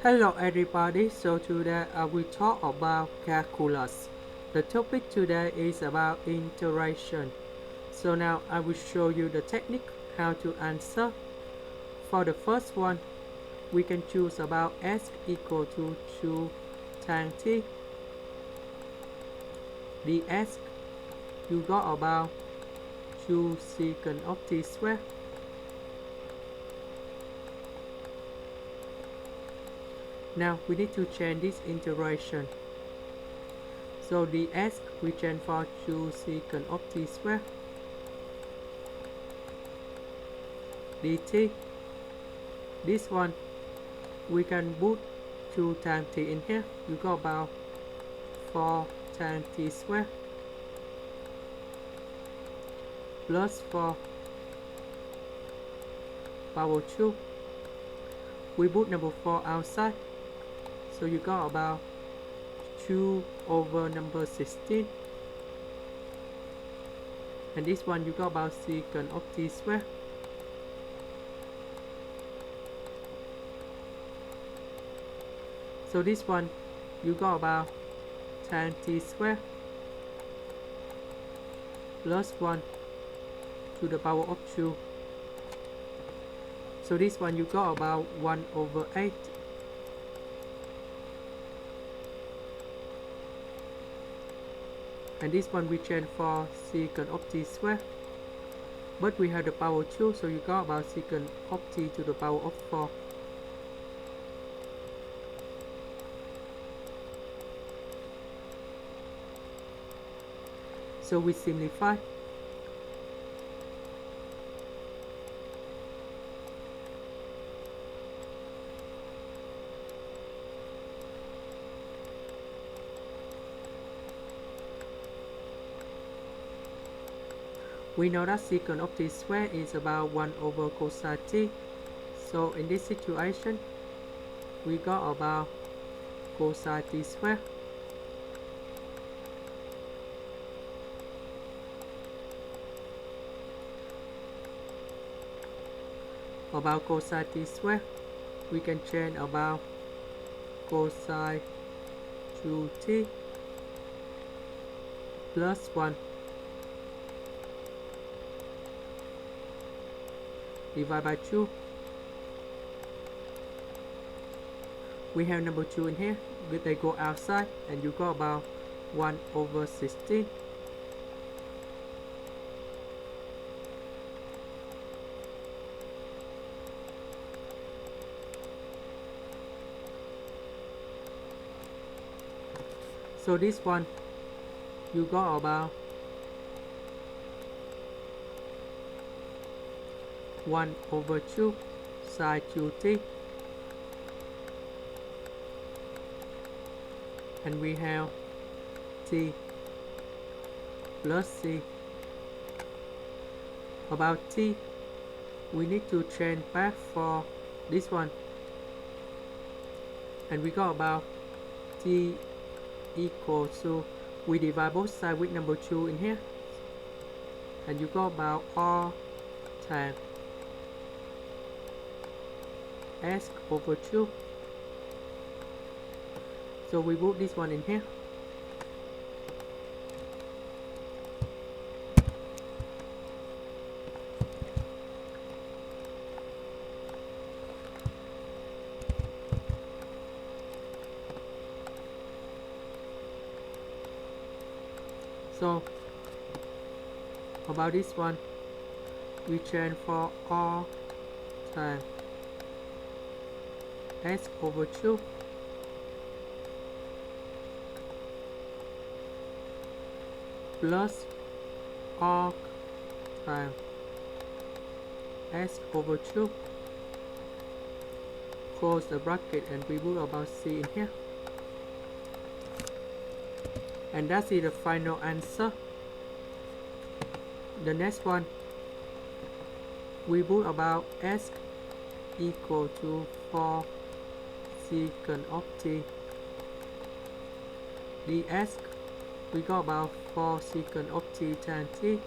Hello everybody, so today I will talk about calculus. The topic today is about integration. So now I will show you the technique how to answer. For the first one, we can choose about s equal to 2 times t. ds you got about 2 secant of t squared. Now we need to change this integration. So ds we change for 2 secant of t squared. dt, this one we can put 2 times t in here. You got about 4 times t squared plus 4 power 2. We put number 4 outside, so you got about 2 over number 16, and this one you got about secant of t squared. So this one you got about tan t squared plus 1 to the power of 2. So this one you got about 1 over 8. And this one we change for secant of t squared, but we have the power 2, so you got about secant of t to the power of 4. So we simplify. We know that secant of t squared is about 1 over cosine t. So in this situation, we got about cosine t squared about cosine t squared. We can change about cosine 2t plus 1 divided by 2. We have number 2 in here, but they go outside, and you got about 1 over 16. So this one you got about 1 over 2 sine 2t, and we have t plus c. About t, we need to change back for this one, and we got about t equal to, we divide both sides with number 2 in here, and you got about r times s over 2. So we put this one in here. So about this one, we change for r times s over 2 plus r times s over 2, close the bracket, and we put about c in here. And that's the final answer. The next one, we put about s equal to 4 secant of t. ds, we got about 4 secant of t tan t.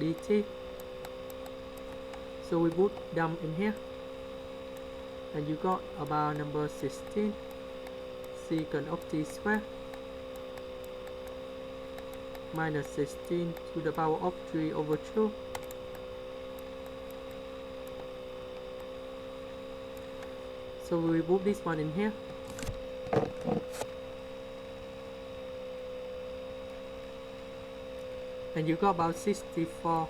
dt, So we put them in here, and you got about number 16 secant of t square minus 16 to the power of 3 over 2. So we will put this one in here. And you got about 64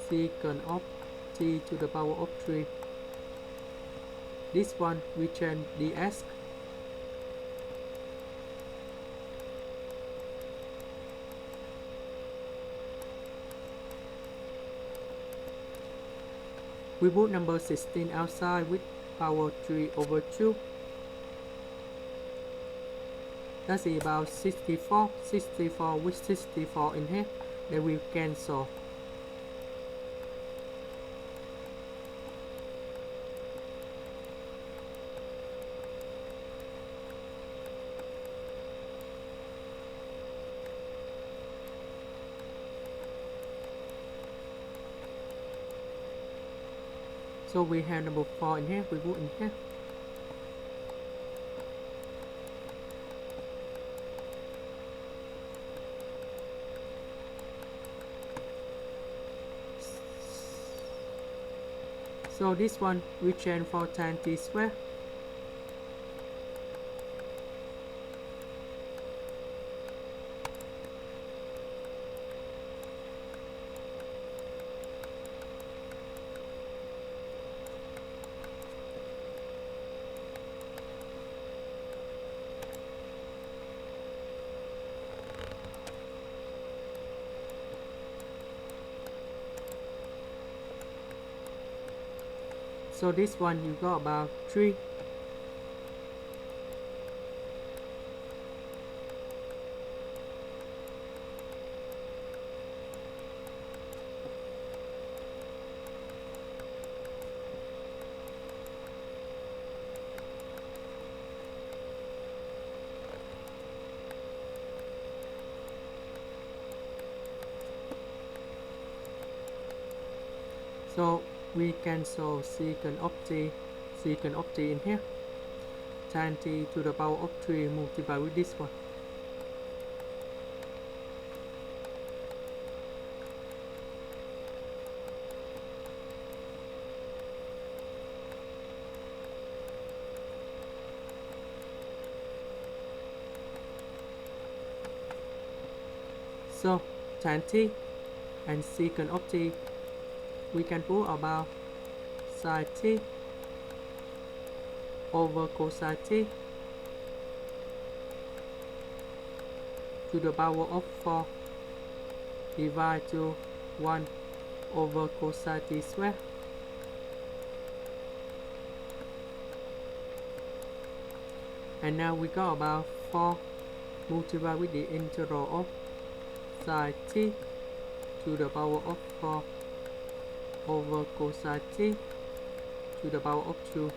secant of t to the power of 3. This one we change ds. We put number 16 outside with power 3 over 2. That's about 64 with 64 in here. Then we cancel. So we have number 4 in here, we put in here. So this one we change for tan t square. So this one you got about 3. So we cancel secant of t in here. Tan t to the power of 3 multiplied with this one. So tan t and secant of t, we can put about sin t over cosine t to the power of 4 divided to 1 over cosine t square. And now we got about 4 multiplied with the integral of sin t to the power of 4 over cosine t to the power of 2.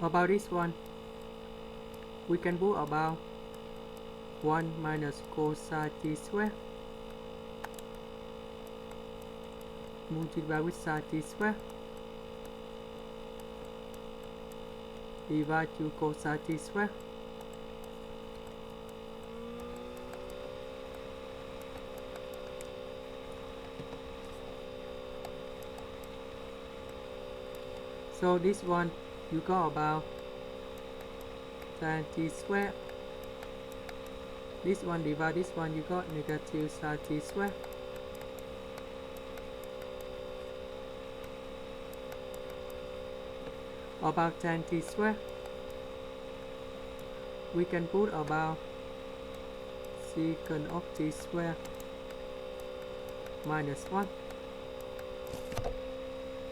About this one, we can put about 1 minus cosine t square multiplied with sin t square divided to cosine t square. So this one you got about tan t square. This one divide this one, you got negative sin t square. About tan t square, we can put about secant of t square minus 1.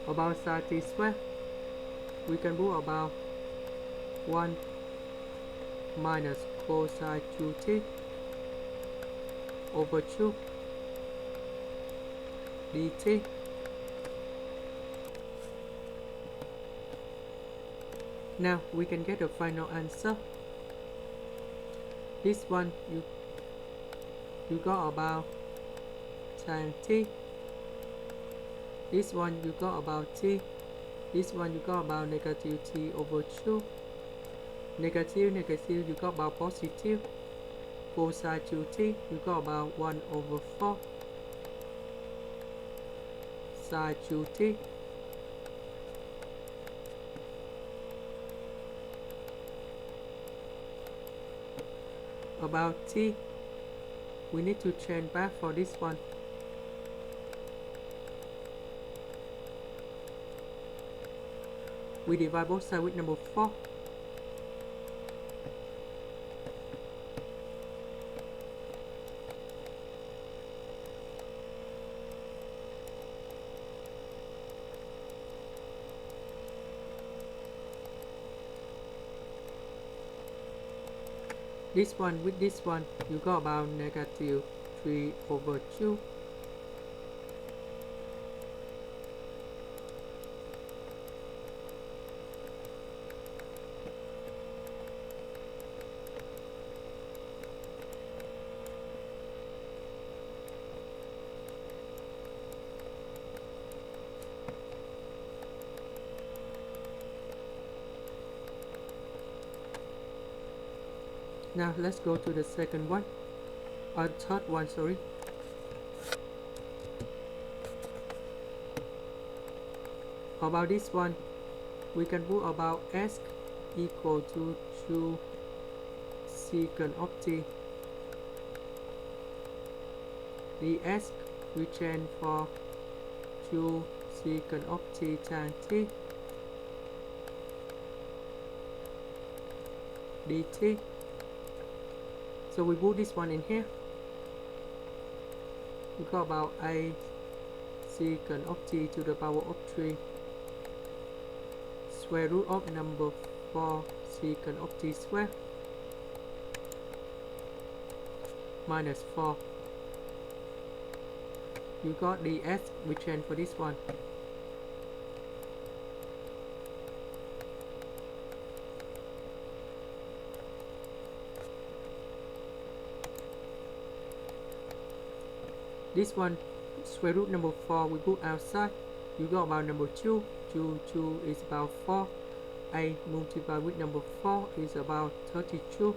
About sin t square, we can put about 1 minus cosine 2t over 2 dt. Now we can get the final answer. This one you got about tan t. This one you got about t. This one you got about negative t over 2. Negative, negative, you got about positive. Cosine 2t, you got about 1 over 4. Sine 2t. About t, we need to change back for this one. We divide both sides with number 4. This one with this one, you got about negative 3 over 2. Now let's go to the second one, or third one, sorry. About this one, we can put about s equal to 2 secant of t. The s we change for 2 secant of t tan t dt. So we put this one in here. We got about a secant of t to the power of 3 square root of number 4 secant of t square minus 4. You got the s, we change for this one. This one, square root number 4, we put outside. You got about number 2. 2 is about 4. A multiplied with number 4 is about 32.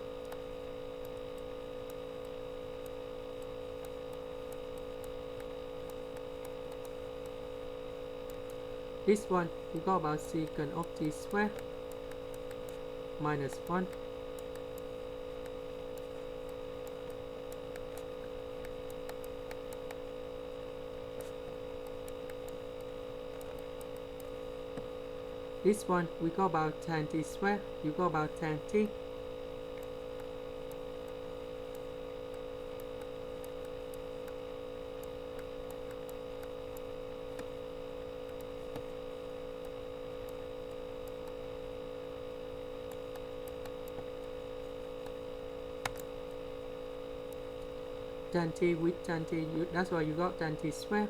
This one, you got about secant of t square minus 1. This one, we got about tan t square, you got about tan t. Tan t with tan t, that's why you got tan t square.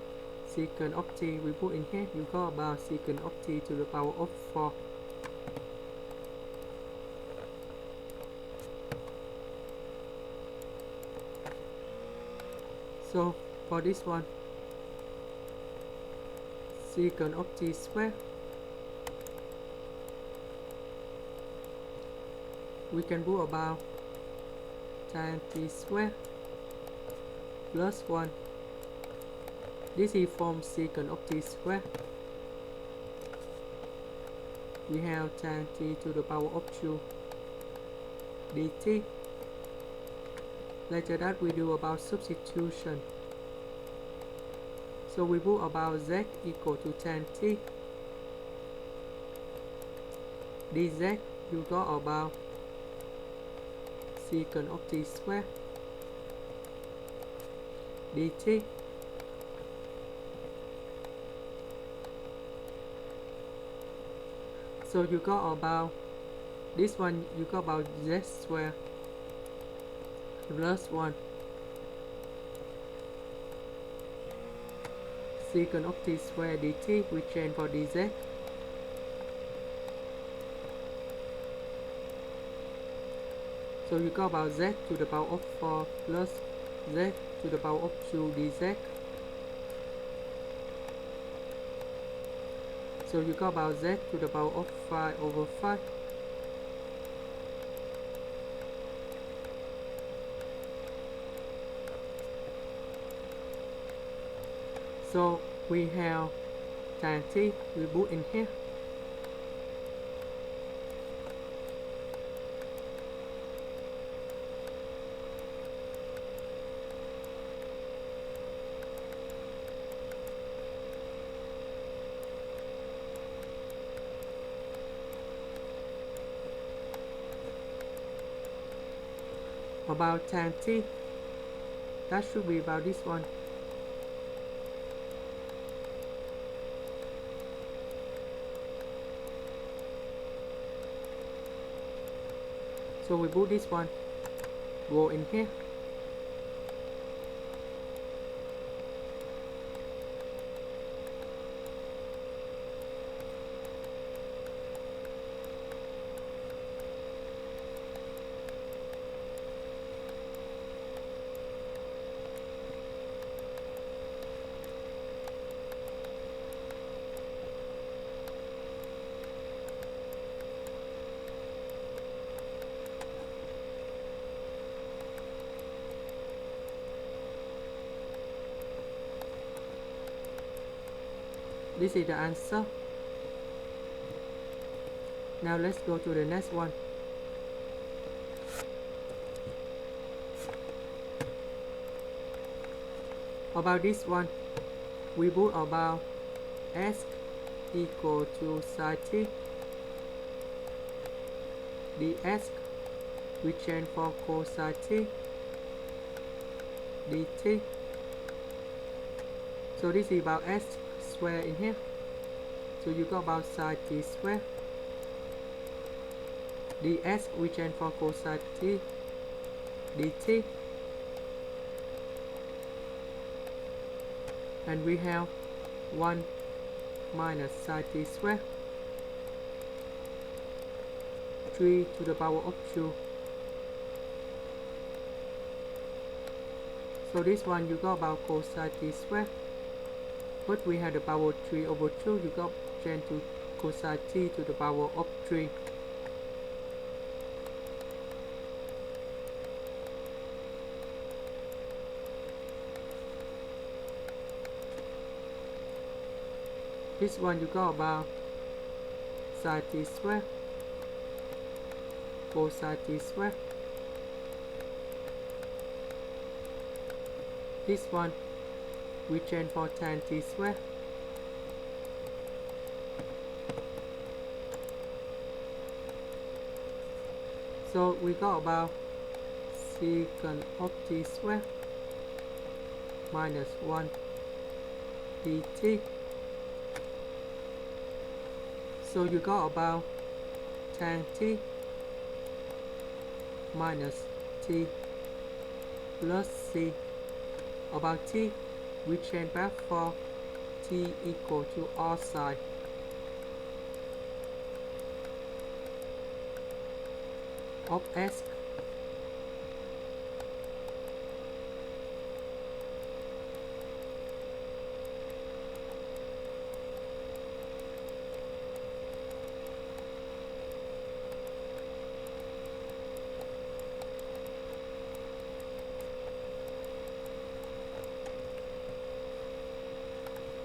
Secant of t we put in here, you got about secant of t to the power of 4. So for this one, secant of t square, we can put about tan t square plus 1. This is from secant of t square. We have tan t to the power of 2 dt. Later that we do about substitution. So we put about z equal to tan t. dz, you got about secant of t square dt. So you got about this one, you got about z square plus 1 secant of t square dt, we change for dz. So you got about z to the power of 4 plus z to the power of 2 dz. So you got about z to the power of 5 over 5. So we have tan t, we put in here. About tan t, that should be about this one. So we put this one, go in here. This is the answer. Now let's go to the next one. About this one, we put about s equal to psi t. The s we change for cosine t dt. So this is about s square in here. So you got about sine t square. The s we change for cosine t dt. And we have 1 minus sine t square 3 to the power of 2. So this one you got about cosine t square, but we have the power 3 over 2, you got change to cosine t to the power of 3. This one you got about sine t square cosine t square. This one we change for tan t square. So we got about secant of t square minus 1 dt. So you got about tan t minus t plus c. About t, we change back for t equal to r sine of s.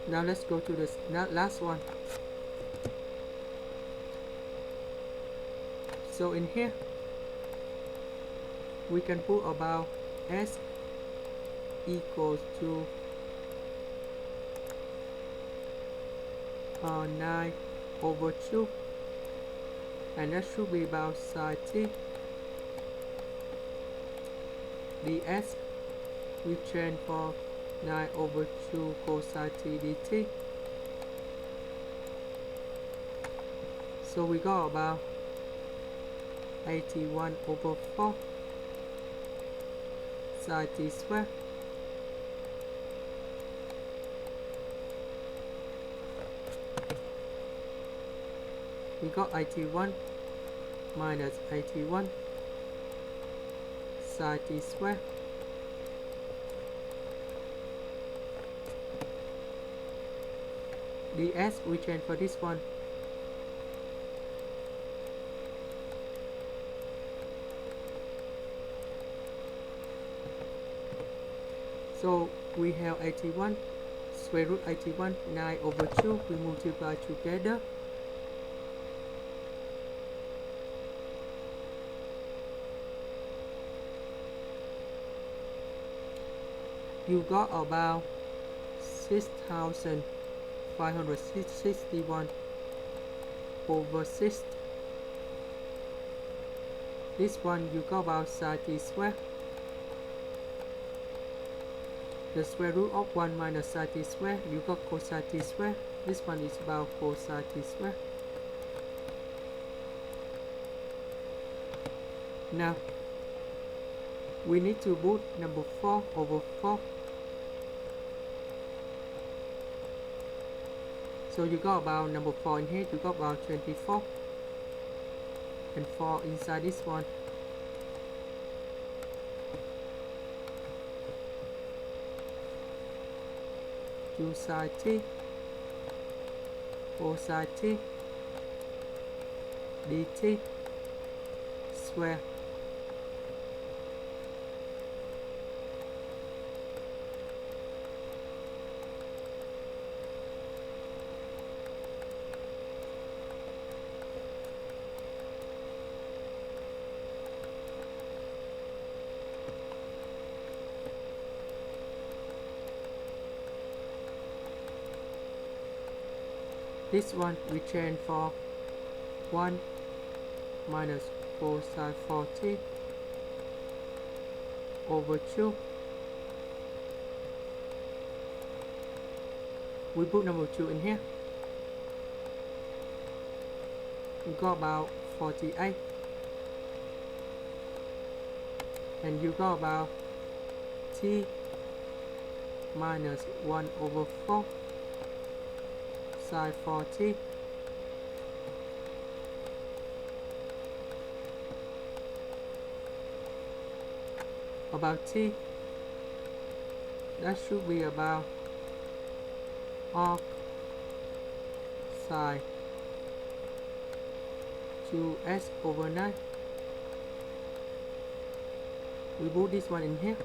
Now let's go to this last one. So in here we can put about s equals to 9 over 2, and that should be about sine t. The s we change for 9 over 2 cosine t dt. So we got about 81 over 4 sine t square. We got 81 minus 81 sine t square. ds we change for this one. So we have 81, square root 81, 9 over 2, we multiply together. You got about 6,561 over 6. This one you got about sine t square. The square root of 1 minus sine t square, you got cosine t square. This one is about cosine t square. Now, we need to put number 4 over 4. So you got about number 4 in here, you got about 24. And 4 inside this one. Two sine t, 4 sine t, dt square. This one we change for 1 minus 4 sine 4t over 2. We put number 2 in here. We got about 48. And you got about t minus 1 over 4 sine 4t about t, that should be about arc sine 2s over 9. We put this one in here.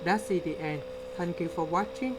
That's it, the end. Thank you for watching.